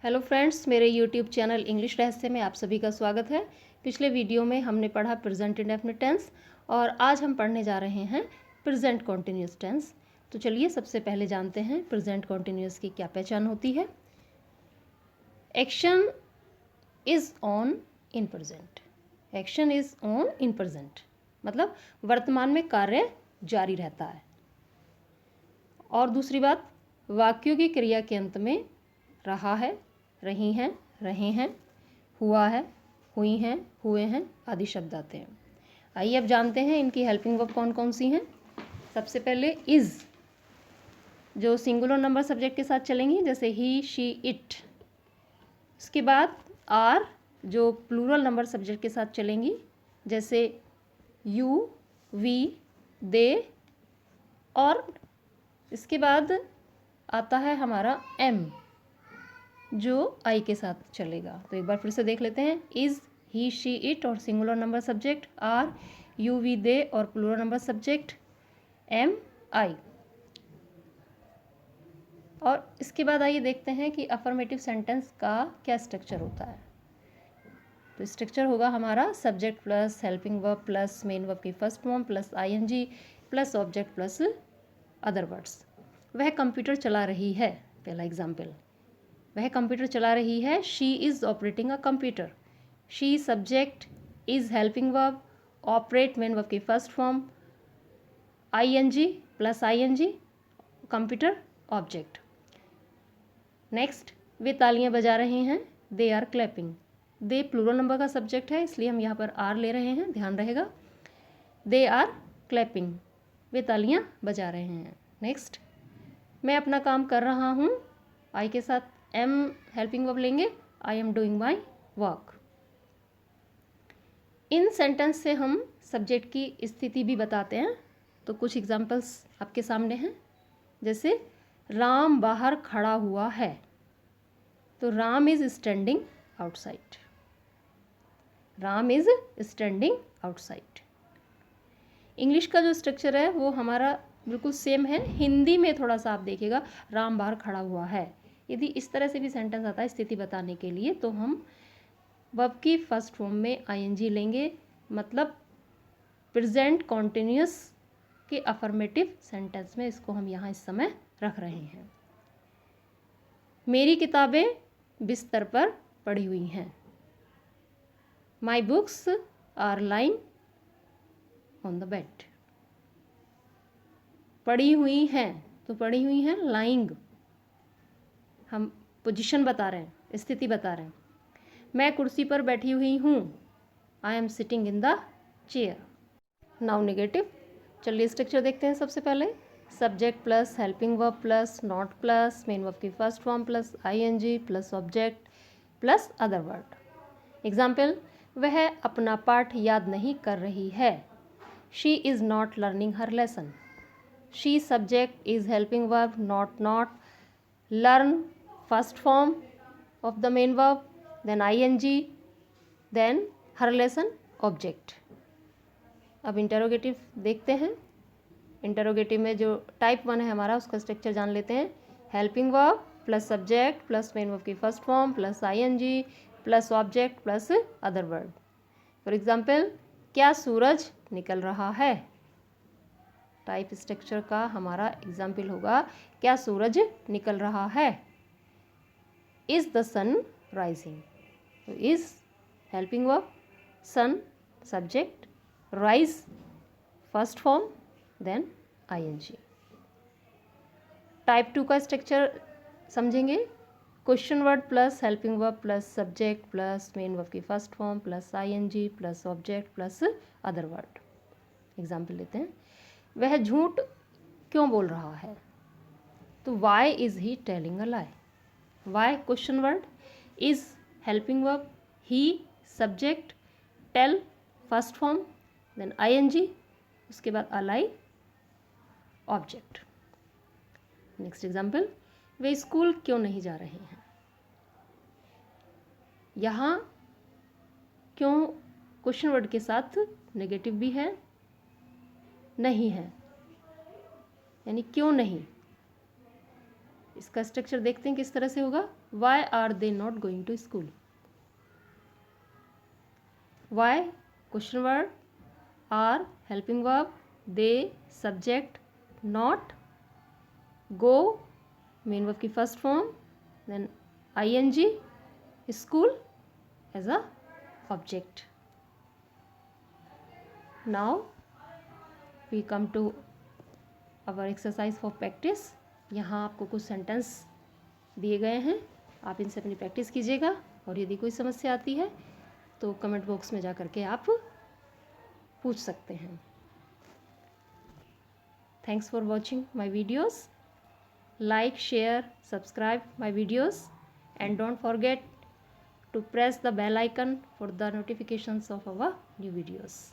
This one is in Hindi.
हेलो फ्रेंड्स, मेरे यूट्यूब चैनल इंग्लिश रहस्य में आप सभी का स्वागत है। पिछले वीडियो में हमने पढ़ा प्रेजेंट इंडेफिनिट टेंस और आज हम पढ़ने जा रहे हैं प्रेजेंट कॉन्टिन्यूस टेंस। तो चलिए सबसे पहले जानते हैं प्रेजेंट कॉन्टिन्यूस की क्या पहचान होती है। Action is on in present. Action is on in present मतलब वर्तमान में कार्य जारी रहता है। और दूसरी बात, वाक्यों की क्रिया के अंत में रहा है, रही हैं, रहे हैं, हुआ है, हुई हैं, हुए हैं आदि शब्द आते हैं। आइए अब जानते हैं इनकी हेल्पिंग वर्ब कौन कौन सी हैं। सबसे पहले इज़, जो सिंगुलर नंबर सब्जेक्ट के साथ चलेंगी, जैसे ही, शी, इट। उसके बाद आर, जो प्लूरल नंबर सब्जेक्ट के साथ चलेंगी, जैसे यू, वी, दे। और इसके बाद आता है हमारा एम, जो आई के साथ चलेगा। तो एक बार फिर से देख लेते हैं। इज़, ही, शी, इट और singular number subject are, you, we, they और plural number subject am, I. और इसके बाद आइए देखते हैं कि अफर्मेटिव सेंटेंस का क्या स्ट्रक्चर होता है। तो स्ट्रक्चर होगा हमारा subject plus helping verb plus main verb की first form plus ING plus object plus other words. वह कंप्यूटर चला रही है, पहला एग्जाम्पल। वह कंप्यूटर चला रही है, she is operating a computer. She subject, is helping verb, operate main verb की first form, ING plus ING, computer object. Next, वे तालियां बजा रहे हैं, they are clapping. They plural number का सब्जेक्ट है, इसलिए हम यहाँ पर आर ले रहे हैं, ध्यान रहेगा। दे आर क्लैपिंग, वे तालियां बजा रहे हैं। नेक्स्ट, मैं अपना काम कर रहा हूँ, आई के साथ एम हेल्पिंग वर्ब लेंगे, I am doing my work. In sentence से हम सब्जेक्ट की स्थिति भी बताते हैं। तो कुछ एग्जांपल्स आपके सामने हैं, जैसे राम बाहर खड़ा हुआ है, तो Ram is standing outside. Ram is standing outside. English का जो स्ट्रक्चर है वो हमारा बिल्कुल सेम है। हिंदी में थोड़ा सा आप देखिएगा, राम बाहर खड़ा हुआ है। यदि इस तरह से भी सेंटेंस आता है स्थिति बताने के लिए, तो हम वर्ब की फर्स्ट फॉर्म में आईएनजी लेंगे, मतलब प्रेजेंट कॉन्टिन्यूस के अफर्मेटिव सेंटेंस में इसको हम यहाँ इस समय रख रहे हैं। मेरी किताबें बिस्तर पर पड़ी हुई हैं। My books are lying on the bed. पड़ी हुई हैं, तो पड़ी हुई हैं लाइंग, हम पोजीशन बता रहे हैं, स्थिति बता रहे हैं। मैं कुर्सी पर बैठी हुई हूँ, I am sitting in the chair. Now negative. चलिए स्ट्रक्चर देखते हैं। सबसे पहले subject plus helping verb plus not plus main verb की first form plus ING plus object plus other word. Example, वह अपना पाठ याद नहीं कर रही है, she is not learning her lesson. She subject, is helping verb, not, learn first form of the main verb, then ing, then her relation object। अब इंटरोगेटिव देखते हैं। इंटरोगेटिव में जो टाइप 1 है हमारा, उसका स्ट्रक्चर जान लेते हैं। Helping verb plus subject plus main verb की first form plus ING plus object plus other word. For example, क्या सूरज निकल रहा है। टाइप स्ट्रक्चर का हमारा एग्जाम्पल होगा, क्या सूरज निकल रहा है। Is the sun rising. तो is helping verb, sun subject, rise first form, then ING. Type 2 का स्ट्रक्चर समझेंगे। Question word plus helping verb plus subject plus main verb की first form plus ING plus object plus other word. Example लेते हैं। वह झूठ क्यों बोल रहा है, तो why is he telling a lie. Why question word, is helping verb, he subject, tell first form, then ING, उसके बाद अ लाई ऑब्जेक्ट। नेक्स्ट एग्जाम्पल, वे स्कूल क्यों नहीं जा रहे हैं। यहाँ क्यों क्वेश्चन वर्ड के साथ नेगेटिव भी है, नहीं है, यानी क्यों नहीं। इसका स्ट्रक्चर देखते हैं किस तरह से होगा। Why are they not going to school? Why question word, are helping verb, they subject, not, go main verb की first form, then ing, school as a object. Now we come to our exercise for practice. यहाँ आपको कुछ सेंटेंस दिए गए हैं, आप इनसे अपनी प्रैक्टिस कीजिएगा और यदि कोई समस्या आती है तो कमेंट बॉक्स में जा कर के आप पूछ सकते हैं. Thanks for watching my videos. Like, share, subscribe my videos, and don't forget to press the bell icon for the notifications of our new videos.